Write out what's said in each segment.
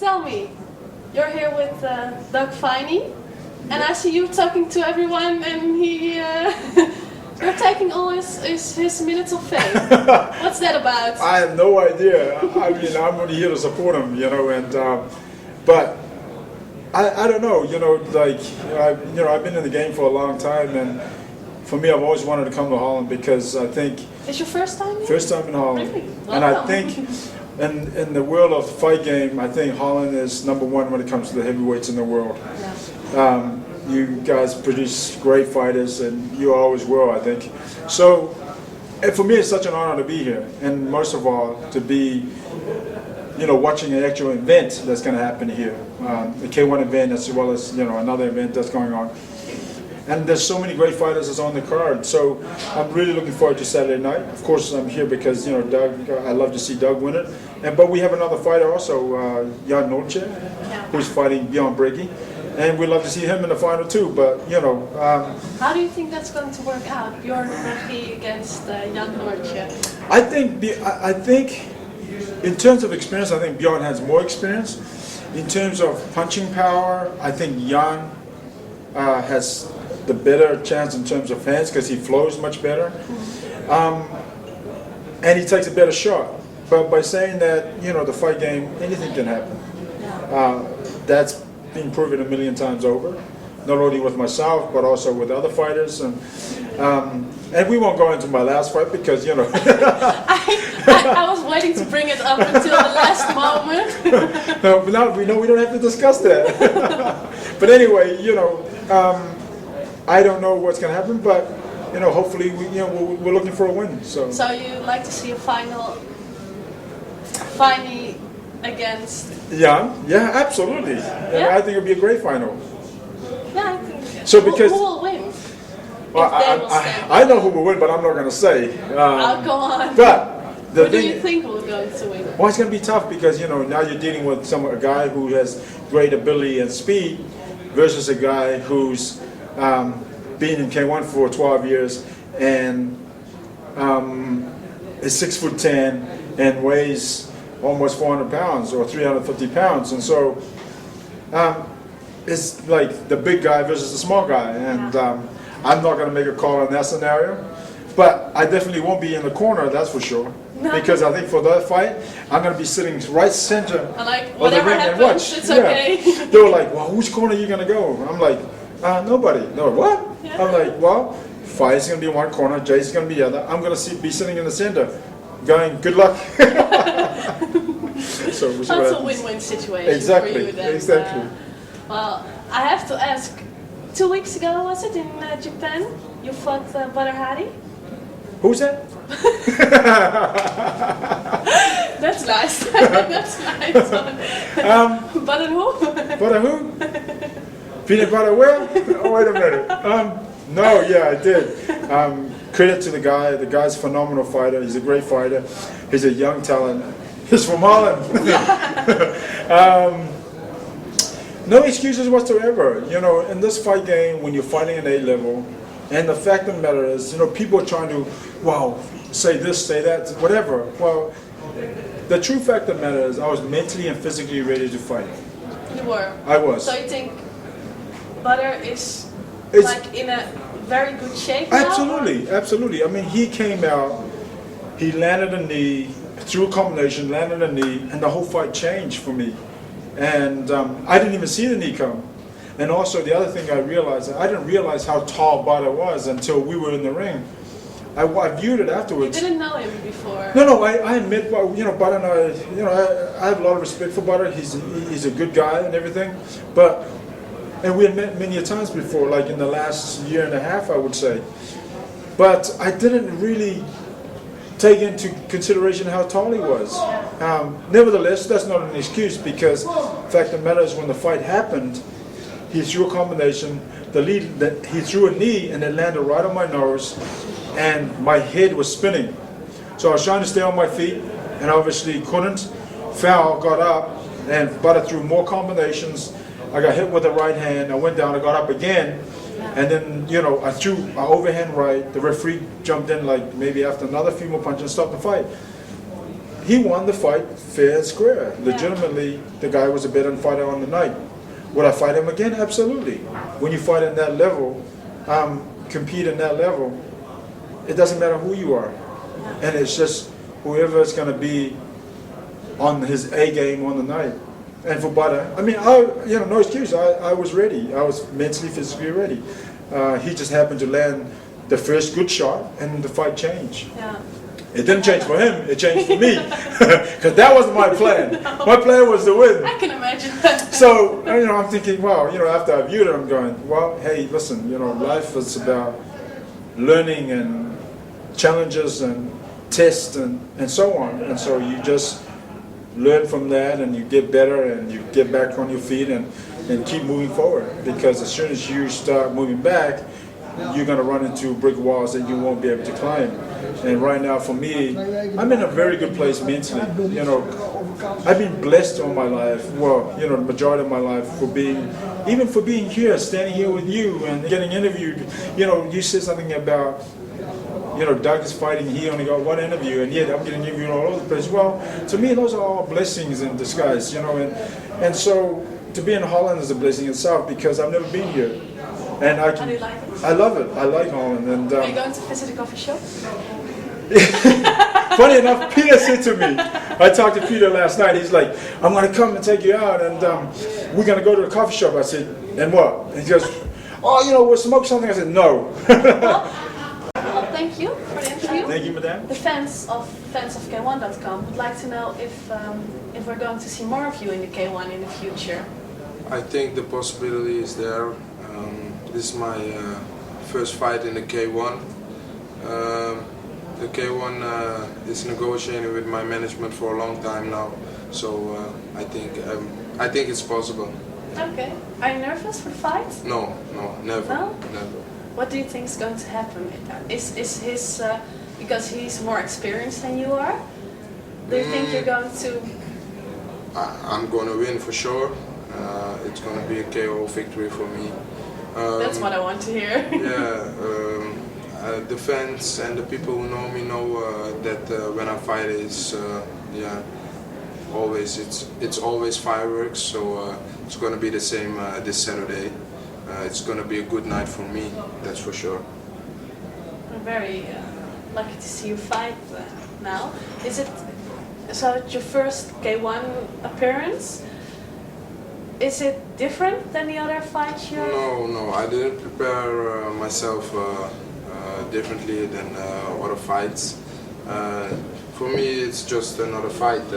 tell me, you're here with Doug Finey, and I see you talking to everyone, and you're taking all his minutes of fame. What's that about? I have no idea. I mean, I'm only here to support him, and but I don't know, I've been in the game for a long time, and for me, I've always wanted to come to Holland because I think it's your first time here? First time in Holland. Really? And I think in the world of the fight game, I think Holland is #1 when it comes to the heavyweights in the world. Yeah. You guys produce great fighters, and you always will, I think. So, and for me, it's such an honor to be here, and most of all, to be, watching an actual event that's going to happen here, the K-1 event, as well as another event that's going on. And there's so many great fighters that's on the card, so I'm really looking forward to Saturday night. Of course, I'm here because Doug. I love to see Doug win it. But we have another fighter also, Jan Nortje, who's fighting Bjorn Bregy, and we'd love to see him in the final too. But how do you think that's going to work out, Bjorn Bregy against Jan Nortje? I think, in terms of experience, I think Bjorn has more experience. In terms of punching power, I think Jan has the better chance in terms of hands because he flows much better, and he takes a better shot. But by saying that, the fight game, anything can happen. That's been proven a million times over, not only with myself but also with other fighters. And we won't go into my last fight because I was waiting to bring it up until the last moment. No, but we don't have to discuss that. But anyway, I don't know what's going to happen, but hopefully we're looking for a win. So you like to see a Finey against? Yeah, absolutely. Yeah? I think it'll be a great final. Yeah, I think. So because who will win? Well, I know who will win, but I'm not going to say. I'll go on. But who do you think will go to win? Well, it's going to be tough because now you're dealing with a guy who has great ability and speed versus a guy who's been in K1 for 12 years and is 6'10" and weighs almost 400 pounds or 350 pounds, and so it's like the big guy versus the small guy, and I'm not going to make a call in that scenario, but I definitely won't be in the corner, that's for sure. No. Because I think for that fight, I'm going to be sitting right center of the ring and watch. It's okay. They were like, well, which corner are you going to go? I'm like, nobody. No, what? Yeah. I'm like, well, Fight's going to be in one corner, Jay's going to be the other. I'm going to be sitting in the center, going, good luck. So that's a win-win situation exactly, for you then. Exactly. Well, I have to ask, 2 weeks ago, was it, in Japan, you fought Badr Hari? Who's that? That's nice. That's nice. Badr who? Badr who? Peanut butter where? Oh, wait a minute. No, yeah, I did. Credit to the guy. The guy's a phenomenal fighter. He's a great fighter. He's a young talent. He's from Holland. No excuses whatsoever. In this fight game, when you're fighting an A-level, and the fact of the matter is, people are trying to, say this, say that, whatever. Well, the true fact of the matter is I was mentally and physically ready to fight. You were? I was. So you think Badr is like in a very good shape now? Absolutely. I mean, he came out, he landed a knee, threw a combination, landed a knee, and the whole fight changed for me. And I didn't even see the knee come. And also the other thing I realized, I didn't realize how tall Badr was until we were in the ring. I viewed it afterwards. You didn't know him before? No, I admit, Badr and I have a lot of respect for Badr. He's a good guy and everything. And we had met many times before, like in the last year and a half, I would say. But I didn't really take into consideration how tall he was. Nevertheless, that's not an excuse because the fact of the matter is when the fight happened, he threw a combination, he threw a knee and it landed right on my nose and my head was spinning. So I was trying to stay on my feet and obviously couldn't. Fell, got up, and Badr threw more combinations. I got hit with the right hand, I went down, I got up again, and then, I threw an overhand right. The referee jumped in like maybe after another few more punches and stopped the fight. he won the fight fair and square. Legitimately, the guy was a better fighter on the night. Would I fight him again? Absolutely. When you fight at that level, compete in that level, it doesn't matter who you are. And it's just whoever is going to be on his A game on the night. And for Badr, I mean, no excuse. I was ready. I was mentally, physically ready. He just happened to land the first good shot, and the fight changed. Yeah. It didn't change for him. It changed for me, because that wasn't my plan. No. My plan was to win. I can imagine that. So I'm thinking, wow. After I viewed it, I'm going, well, hey, listen. Life is about learning and challenges and tests and so on. And so you just learn from that, and you get better, and you get back on your feet, and keep moving forward. Because as soon as you start moving back, you're going to run into brick walls that you won't be able to climb. And right now, for me, I'm in a very good place mentally. I've been blessed all my life. Well, the majority of my life for being here, standing here with you and getting interviewed. You said something about, Doug is fighting. He only got one interview, and yet I'm getting interviewed all over the place. Well, to me, those are all blessings in disguise. And so to be in Holland is a blessing itself, because I've never been here. And How do you like it? I love it. I like Holland. And are you going to visit a coffee shop? Funny enough, Peter said to me, I talked to Peter last night, he's like, I'm going to come and take you out, and we're going to go to a coffee shop. I said, and what? And he goes, we'll smoke something. I said, no. Well, thank you for the interview. Thank you, madam. The fans of K1.com would like to know if we're going to see more of you in the K1 in the future. I think the possibility is there. This is my first fight in the K1. The K1 is negotiating with my management for a long time now, so I think it's possible. Okay. Are you nervous for the fight? No, never. No? Never. What do you think is going to happen? Is his because he's more experienced than you are? Do you think you're going to? I'm going to win for sure. It's going to be a KO victory for me. That's what I want to hear. The fans and the people who know me know that when I fight it's always fireworks. So it's going to be the same this Saturday. It's going to be a good night for me, that's for sure. I'm very lucky to see you fight now. Is it your first K1 appearance? Is it different than the other fights you? No, I didn't prepare myself differently than other fights. For me, it's just another fight.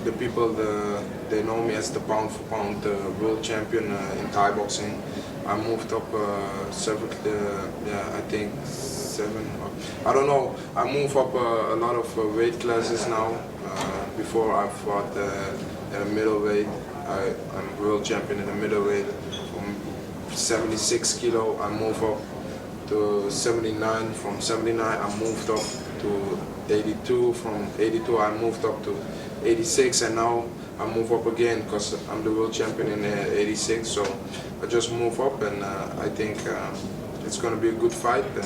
The people they know me as the pound for pound world champion in Thai boxing. I moved up I think 7. I don't know. I move up a lot of weight classes now. Before I fought at a middleweight. I'm world champion in the middleweight. From 76 kilo, I move up to 79. From 79, I moved up to 82. From 82, I moved up to 86, and now I move up again because I'm the world champion in 86. So I just move up, and I think it's going to be a good fight, and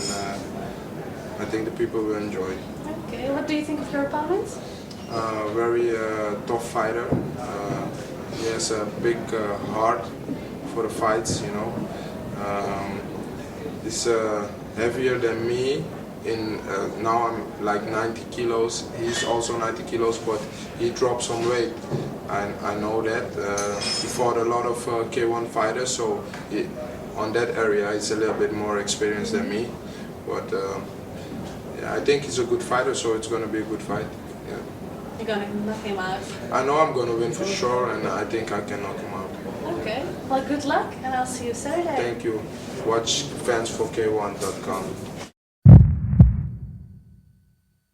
I think the people will enjoy it. Okay, what do you think of your opponent? Very tough fighter. He has a big heart for the fights, He's heavier than me. Now I'm like 90 kilos. He's also 90 kilos, but he dropped some weight. I know that. He fought a lot of K1 fighters, so on that area he's a little bit more experienced than me. But I think he's a good fighter, so it's going to be a good fight. Yeah. You're going to knock him out? I know I'm going to win for sure, and I think I can knock him out. Okay, well, good luck, and I'll see you Saturday. Thank you. Watch fans for K1.com.